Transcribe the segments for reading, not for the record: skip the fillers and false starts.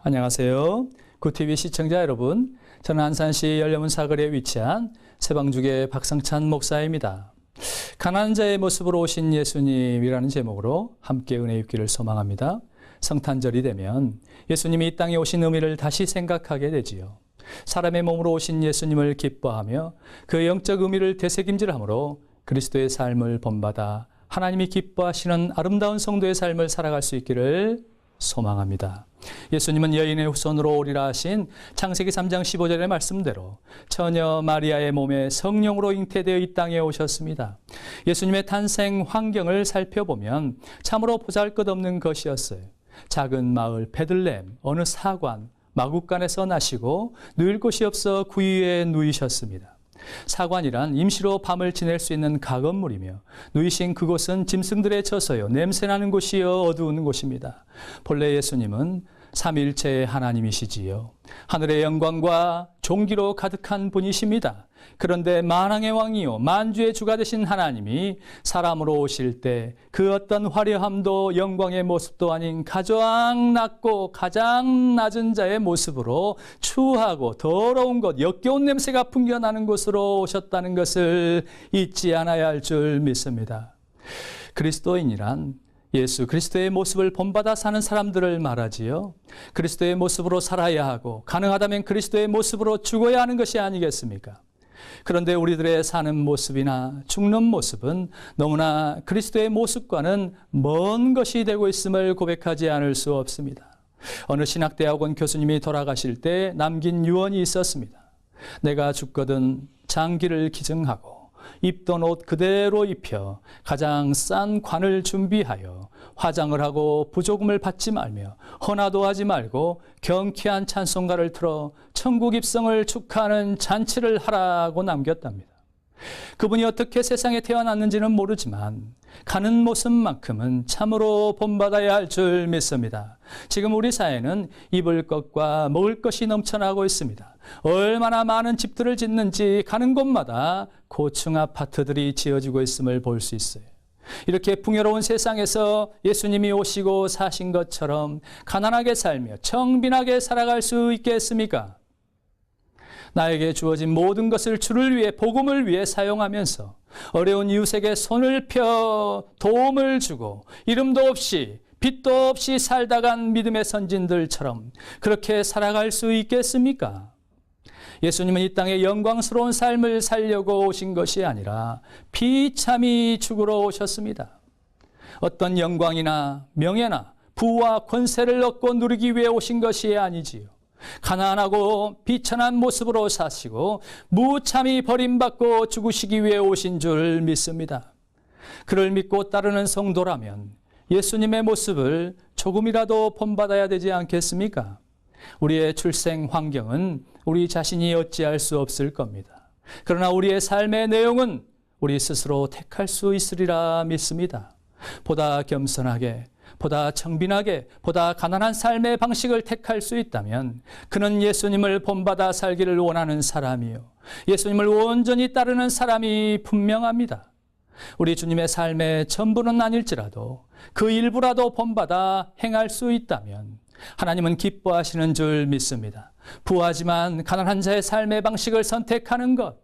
안녕하세요. 구TV 시청자 여러분, 저는 안산시 열려문 사거리에 위치한 세방주계 박성찬 목사입니다. 가난한 자의 모습으로 오신 예수님이라는 제목으로 함께 은혜 입기를 소망합니다. 성탄절이 되면 예수님이 이 땅에 오신 의미를 다시 생각하게 되지요. 사람의 몸으로 오신 예수님을 기뻐하며 그 영적 의미를 되새김질함으로 그리스도의 삶을 본받아 하나님이 기뻐하시는 아름다운 성도의 삶을 살아갈 수 있기를 소망합니다. 예수님은 여인의 후손으로 오리라 하신 창세기 3장 15절의 말씀대로 처녀 마리아의 몸에 성령으로 잉태되어 이 땅에 오셨습니다. 예수님의 탄생 환경을 살펴보면 참으로 보잘것없는 것이었어요. 작은 마을 베들레헴 어느 사관 마국간에서 나시고 누일 곳이 없어 구유에 누이셨습니다. 사관이란 임시로 밤을 지낼 수 있는 가건물이며 누이신 그곳은 짐승들의 처소요 냄새나는 곳이요 어두운 곳입니다. 본래 예수님은 삼위일체의 하나님이시지요. 하늘의 영광과 존귀로 가득한 분이십니다. 그런데 만왕의 왕이요 만주의 주가 되신 하나님이 사람으로 오실 때 그 어떤 화려함도 영광의 모습도 아닌 가장 낮고 가장 낮은 자의 모습으로 추하고 더러운 곳, 역겨운 냄새가 풍겨나는 곳으로 오셨다는 것을 잊지 않아야 할 줄 믿습니다. 그리스도인이란 예수 그리스도의 모습을 본받아 사는 사람들을 말하지요. 그리스도의 모습으로 살아야 하고 가능하다면 그리스도의 모습으로 죽어야 하는 것이 아니겠습니까? 그런데 우리들의 사는 모습이나 죽는 모습은 너무나 그리스도의 모습과는 먼 것이 되고 있음을 고백하지 않을 수 없습니다. 어느 신학대학원 교수님이 돌아가실 때 남긴 유언이 있었습니다. 내가 죽거든 장기를 기증하고 입던 옷 그대로 입혀 가장 싼 관을 준비하여 화장을 하고 부조금을 받지 말며 헌화도 하지 말고 경쾌한 찬송가를 틀어 천국 입성을 축하하는 잔치를 하라고 남겼답니다. 그분이 어떻게 세상에 태어났는지는 모르지만 가는 모습만큼은 참으로 본받아야 할 줄 믿습니다. 지금 우리 사회는 입을 것과 먹을 것이 넘쳐나고 있습니다. 얼마나 많은 집들을 짓는지 가는 곳마다 고층 아파트들이 지어지고 있음을 볼 수 있어요. 이렇게 풍요로운 세상에서 예수님이 오시고 사신 것처럼 가난하게 살며 청빈하게 살아갈 수 있겠습니까? 나에게 주어진 모든 것을 주를 위해 복음을 위해 사용하면서 어려운 이웃에게 손을 펴 도움을 주고 이름도 없이 빛도 없이 살다 간 믿음의 선진들처럼 그렇게 살아갈 수 있겠습니까? 예수님은 이 땅에 영광스러운 삶을 살려고 오신 것이 아니라 비참히 죽으러 오셨습니다. 어떤 영광이나 명예나 부와 권세를 얻고 누리기 위해 오신 것이 아니지요. 가난하고 비천한 모습으로 사시고 무참히 버림받고 죽으시기 위해 오신 줄 믿습니다. 그를 믿고 따르는 성도라면 예수님의 모습을 조금이라도 본받아야 되지 않겠습니까? 우리의 출생 환경은 우리 자신이 어찌할 수 없을 겁니다. 그러나 우리의 삶의 내용은 우리 스스로 택할 수 있으리라 믿습니다. 보다 겸손하게, 보다 청빈하게, 보다 가난한 삶의 방식을 택할 수 있다면 그는 예수님을 본받아 살기를 원하는 사람이요 예수님을 온전히 따르는 사람이 분명합니다. 우리 주님의 삶의 전부는 아닐지라도 그 일부라도 본받아 행할 수 있다면 하나님은 기뻐하시는 줄 믿습니다. 부하지만 가난한 자의 삶의 방식을 선택하는 것,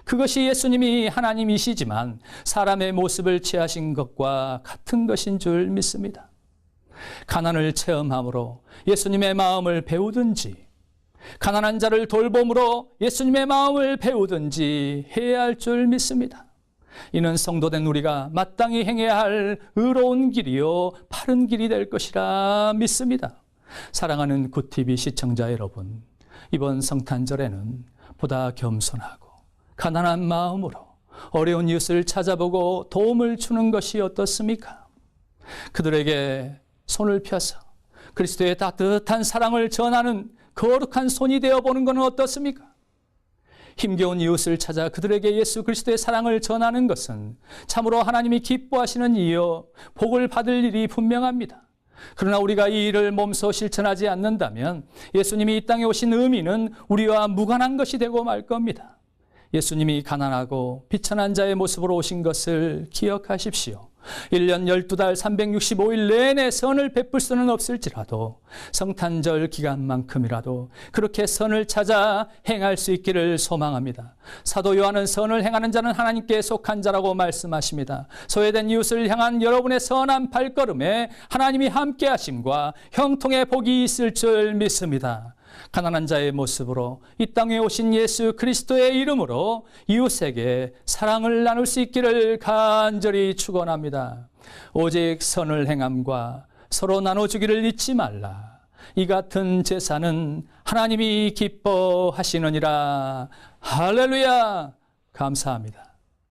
그것이 예수님이 하나님이시지만 사람의 모습을 취하신 것과 같은 것인 줄 믿습니다. 가난을 체험함으로 예수님의 마음을 배우든지 가난한 자를 돌봄으로 예수님의 마음을 배우든지 해야 할 줄 믿습니다. 이는 성도된 우리가 마땅히 행해야 할 의로운 길이요 바른 길이 될 것이라 믿습니다. 사랑하는 구TV 시청자 여러분, 이번 성탄절에는 보다 겸손하고 가난한 마음으로 어려운 이웃을 찾아보고 도움을 주는 것이 어떻습니까? 그들에게 손을 펴서 그리스도의 따뜻한 사랑을 전하는 거룩한 손이 되어보는 것은 어떻습니까? 힘겨운 이웃을 찾아 그들에게 예수 그리스도의 사랑을 전하는 것은 참으로 하나님이 기뻐하시는 일이요 복을 받을 일이 분명합니다. 그러나 우리가 이 일을 몸소 실천하지 않는다면 예수님이 이 땅에 오신 의미는 우리와 무관한 것이 되고 말 겁니다. 예수님이 가난하고 비천한 자의 모습으로 오신 것을 기억하십시오. 1년 12달 365일 내내 선을 베풀 수는 없을지라도 성탄절 기간만큼이라도 그렇게 선을 찾아 행할 수 있기를 소망합니다. 사도 요한은 선을 행하는 자는 하나님께 속한 자라고 말씀하십니다. 소외된 이웃을 향한 여러분의 선한 발걸음에 하나님이 함께 하심과 형통의 복이 있을 줄 믿습니다. 가난한 자의 모습으로 이 땅에 오신 예수 그리스도의 이름으로 이웃에게 사랑을 나눌 수 있기를 간절히 축원합니다. 오직 선을 행함과 서로 나눠주기를 잊지 말라. 이 같은 제사는 하나님이 기뻐하시느니라. 할렐루야! 감사합니다.